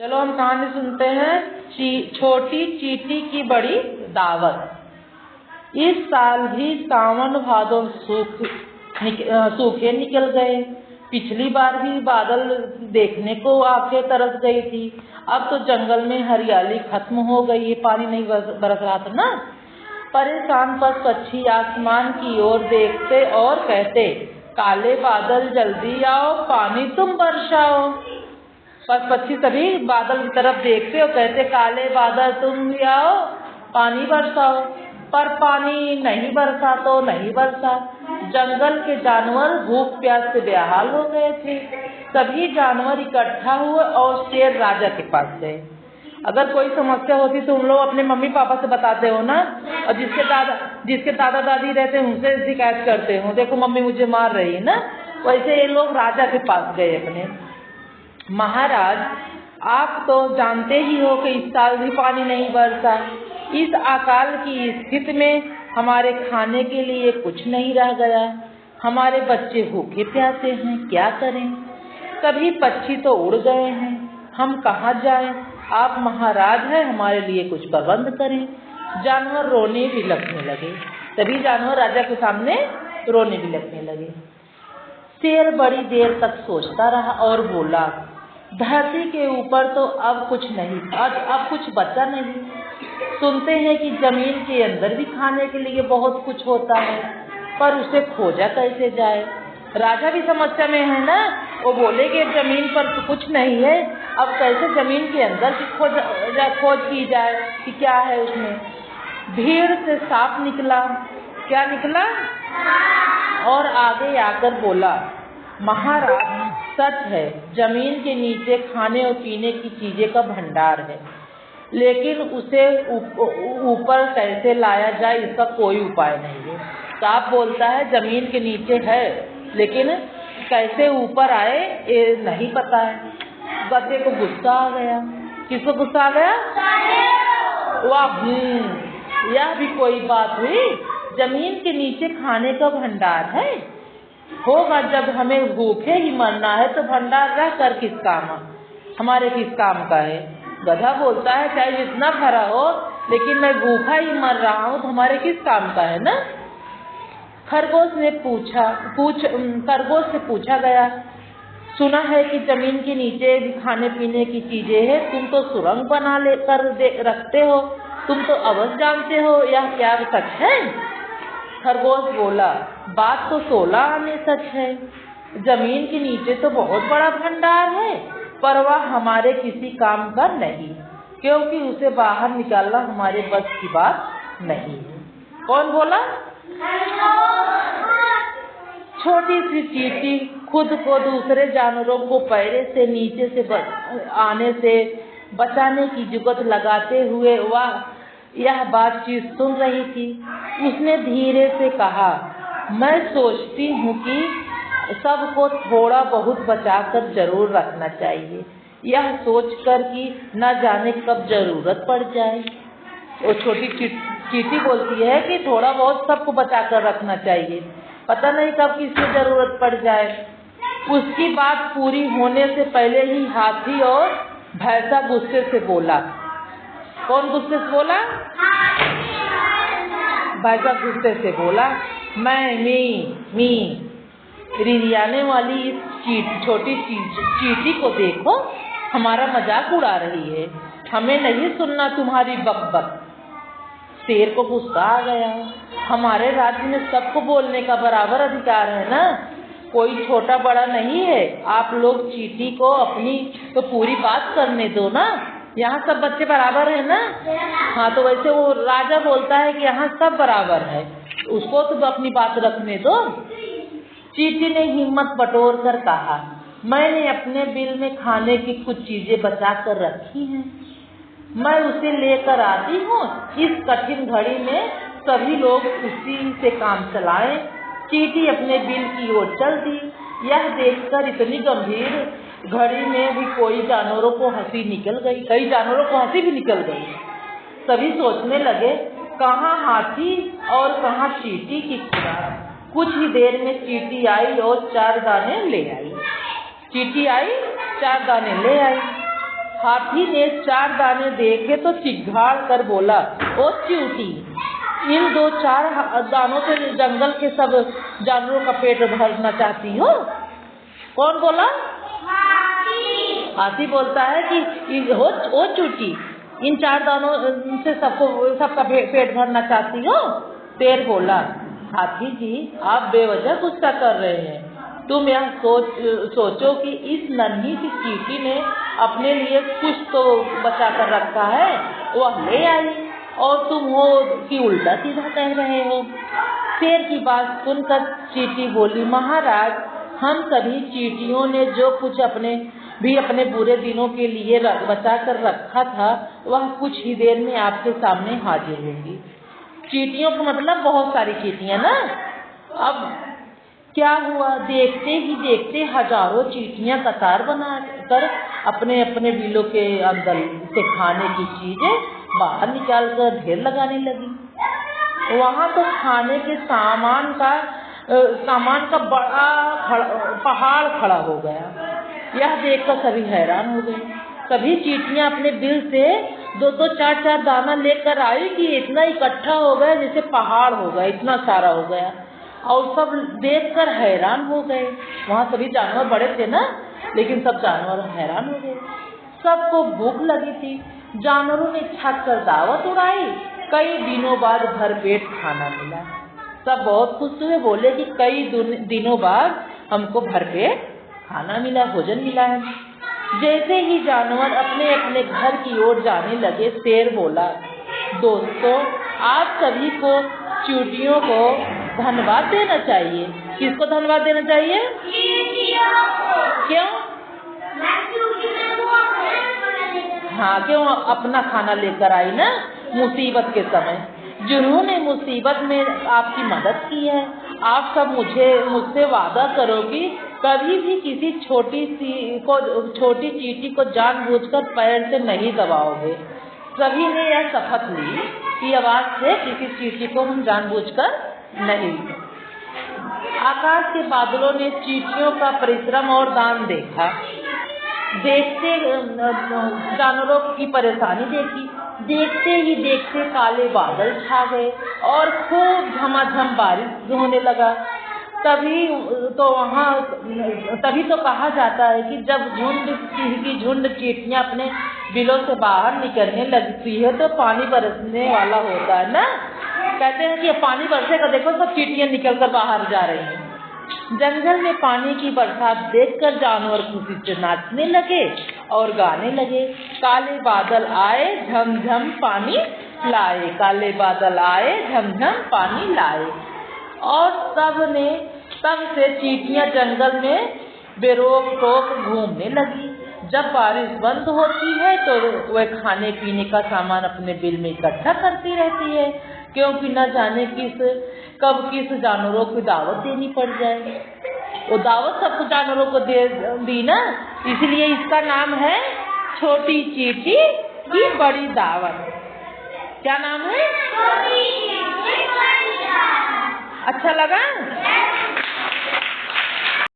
चलो हम कहानी सुनते हैं छोटी चींटी की बड़ी दावत। इस साल भी सावन भादो सूखे निकल गए। पिछली बार भी बादल देखने को आंखें तरस गई थी। अब तो जंगल में हरियाली खत्म हो गई है, पानी नहीं बरस रहा था ना। परेशान पक्षी आसमान की ओर देखते और कहते, काले बादल जल्दी आओ, पानी तुम बरसाओ। पर पक्षी सभी बादल की तरफ देखते और कहते, काले बादल तुम भी आओ, पानी बरसाओ। पर पानी नहीं बरसा तो नहीं बरसा। जंगल के जानवर भूख प्यास से बेहाल हो गए थे। सभी जानवर इकट्ठा हुए और शेर राजा के पास गए। अगर कोई समस्या होती तो उन लोग अपने मम्मी पापा से बताते हो ना, और जिसके दादा दादी रहते हैं उनसे शिकायत करते हो, देखो मम्मी मुझे मार रही है ना। वैसे ये लोग राजा के पास गए अपने। महाराज, आप तो जानते ही हो कि इस साल भी पानी नहीं बरसा। इस अकाल की स्थिति में हमारे खाने के लिए कुछ नहीं रह गया। हमारे बच्चे भूखे प्यासे हैं, क्या करें? सभी पक्षी तो उड़ गए हैं, हम कहाँ जाएं? आप महाराज हैं, हमारे लिए कुछ प्रबंध करें। जानवर रोने भी लगने लगे। सभी जानवर राजा के सामने रोने भी लगने लगे। शेर बड़ी देर तक सोचता रहा और बोला, धरती के ऊपर तो अब कुछ नहीं, अब कुछ बचा नहीं। सुनते हैं कि जमीन के अंदर भी खाने के लिए बहुत कुछ होता है, पर उसे खोजा कैसे जाए? राजा भी समस्या में है ना। वो बोले कि जमीन पर तो कुछ नहीं है, अब कैसे जमीन के अंदर की खोज की जाए कि क्या है उसमें। भीड़ से सांप निकला। क्या निकला? और आगे आकर बोला, महाराज, सच है, जमीन के नीचे खाने और पीने की चीजें का भंडार है, लेकिन उसे ऊपर कैसे लाया जाए इसका कोई उपाय नहीं है। सांप बोलता है जमीन के नीचे है, लेकिन कैसे ऊपर आए ये नहीं पता है। गधे को गुस्सा आ गया। किसको गुस्सा आ गया? वाह, यह भी कोई बात हुई। जमीन के नीचे खाने का भंडार है, होगा जब हमें भूखे ही मरना है तो भंडार रह कर किस काम, हमारे किस काम का है। गधा बोलता है चाहे जितना भरा हो, लेकिन मैं भूखा ही मर रहा हूँ तो हमारे किस काम का है ना। खरगोश से पूछा गया, सुना है कि जमीन के नीचे भी खाने पीने की चीजें हैं, तुम तो सुरंग बना लेकर रखते हो, तुम तो अवश्य जानते हो, यह क्या सच है? खरगोश बोला, बात तो 16 आने सच है। जमीन के नीचे तो बहुत बड़ा भंडार है, पर वह हमारे किसी काम का नहीं, क्योंकि उसे बाहर निकालना हमारे बस की बात नहीं है। कौन बोला? छोटी सी चींटी खुद को दूसरे जानवरों को पैरे से नीचे से आने से बचाने की जुगत लगाते हुए वह यह बातचीत सुन रही थी। उसने धीरे से कहा, मैं सोचती हूँ कि सबको थोड़ा बहुत बचाकर जरूर रखना चाहिए, यह सोचकर कि न जाने कब जरूरत पड़ जाए। वो छोटी चींटी बोलती है कि थोड़ा बहुत सबको बचाकर रखना चाहिए, पता नहीं कब किसकी जरूरत पड़ जाए। उसकी बात पूरी होने से पहले ही हाथी और भैंसा गुस्से से बोला। कौन गुस्से से बोला? भैंसा गुस्से से बोला, मैं मी रिरियाने वाली इस छोटी चींटी को देखो, हमारा मजाक उड़ा रही है, हमें नहीं सुनना तुम्हारी बकबक। शेर को गुस्सा आ गया। हमारे राज्य में सबको बोलने का बराबर अधिकार है ना, कोई छोटा बड़ा नहीं है। आप लोग चींटी को अपनी तो पूरी बात करने दो ना, यहाँ सब बच्चे बराबर है ना। हाँ, तो वैसे वो राजा बोलता है कि यहाँ सब बराबर है, उसको तो अपनी बात रखने दो। चींटी ने हिम्मत बटोर कर कहा, मैंने अपने बिल में खाने की कुछ चीजें बचा कर रखी हैं, मैं उसे लेकर आती हूँ। इस कठिन घड़ी में सभी लोग उसी से काम चलाएं। चींटी अपने बिल की ओर चल दी। यह देखकर इतनी गंभीर घड़ी में भी कई जानवरों को हंसी भी निकल गई। सभी सोचने लगे, कहाँ हाथी और कहाँ चींटी की खुराक। कुछ ही देर में चींटी आई और 4 दाने ले आई। हाथी ने 4 दाने देखे तो चिघाड़ कर बोला, ओ चींटी, इन 2-4 दानों से जंगल के सब जानवरों का पेट भरना चाहती हो? कौन बोला? हाथी बोलता है कि ओ चूटी, इन 4 दानों से सबका पेट भरना चाहती हो? शेर बोला, हाथी जी, आप बेवजह गुस्सा कर रहे हैं। तुम यह सोचो कि इस नन्ही सी चींटी ने अपने लिए कुछ तो बचा कर रखा है, वह ले आई, और तुम हो कि उल्टा सीधा कह रहे हो। शेर की बात सुनकर चींटी बोली, महाराज, हम सभी चींटियों ने जो कुछ अपने बुरे दिनों के लिए बचा कर रखा था, वह कुछ ही देर में आपके सामने हाजिर होगी। चींटियों का मतलब बहुत सारी चींटियां ना। अब क्या हुआ, देखते ही देखते हजारों चींटियां कतार बनाकर अपने अपने बिलों के अंदर से खाने की चीजें बाहर निकालकर ढेर लगाने लगी। वहां तो खाने के सामान का बड़ा पहाड़ खड़ा हो गया। यह देखकर सभी हैरान हो गए। सभी चींटियां अपने बिल से 2-2, 4-4 दाना लेकर आई कि इतना इकट्ठा हो गया जैसे पहाड़ हो गया, इतना सारा हो गया। और सब देखकर हैरान हो गए। वहाँ सभी जानवर बड़े थे ना, लेकिन सब जानवर हैरान हो गए। सबको भूख लगी थी। जानवरों ने छत कर दावत उड़ाई। कई दिनों बाद भरपेट खाना मिला। सब बहुत खुश हुए, बोले कि कई दिनों बाद हमको भरपेट खाना मिला, भोजन मिला है। जैसे ही जानवर अपने अपने घर की ओर जाने लगे, शेर बोला, दोस्तों, आप सभी को चींटियों को धन्यवाद देना चाहिए। किसको धन्यवाद देना चाहिए? क्यों? हाँ, क्यों? अपना खाना लेकर आई ना मुसीबत के समय। जिन्होंने मुसीबत में आपकी मदद की है। आप सब मुझसे वादा करो कि कभी भी किसी छोटी चींटी को जानबूझकर पैर से नहीं दबाओगे। सभी ने यह शपथ ली कि अब आज से किसी चींटी को हम जानबूझकर नहीं। आकाश के बादलों ने चींटियों का परिश्रम और दान देखा। देखते जानवरों की परेशानी देखी। देखते ही देखते काले बादल छा गए और खूब झमाझम बारिश होने लगा। तभी तो कहा जाता है कि जब झुंड चींटियां अपने बिलों से बाहर निकलने लगती है तो पानी बरसने वाला होता है ना। कहते हैं कि पानी बरसेगा, देखो सब चींटियां निकलकर बाहर जा रही हैं। जंगल में पानी की बरसात देखकर जानवर खुशी से नाचने लगे और गाने लगे। काले बादल आए, झमझम पानी लाए। काले बादल आए, झमझम पानी लाए। और तब से चींटियां जंगल में बेरोक टोक घूमने लगी। जब बारिश बंद होती है तो वह खाने पीने का सामान अपने बिल में इकट्ठा करती रहती है, क्योंकि न जाने कब किस जानवरों को दावत देनी पड़ जाए। वो दावत सब जानवरों को दी ना, इसलिए इसका नाम है छोटी चींटी की बड़ी दावत। क्या नाम है? अच्छा लगा?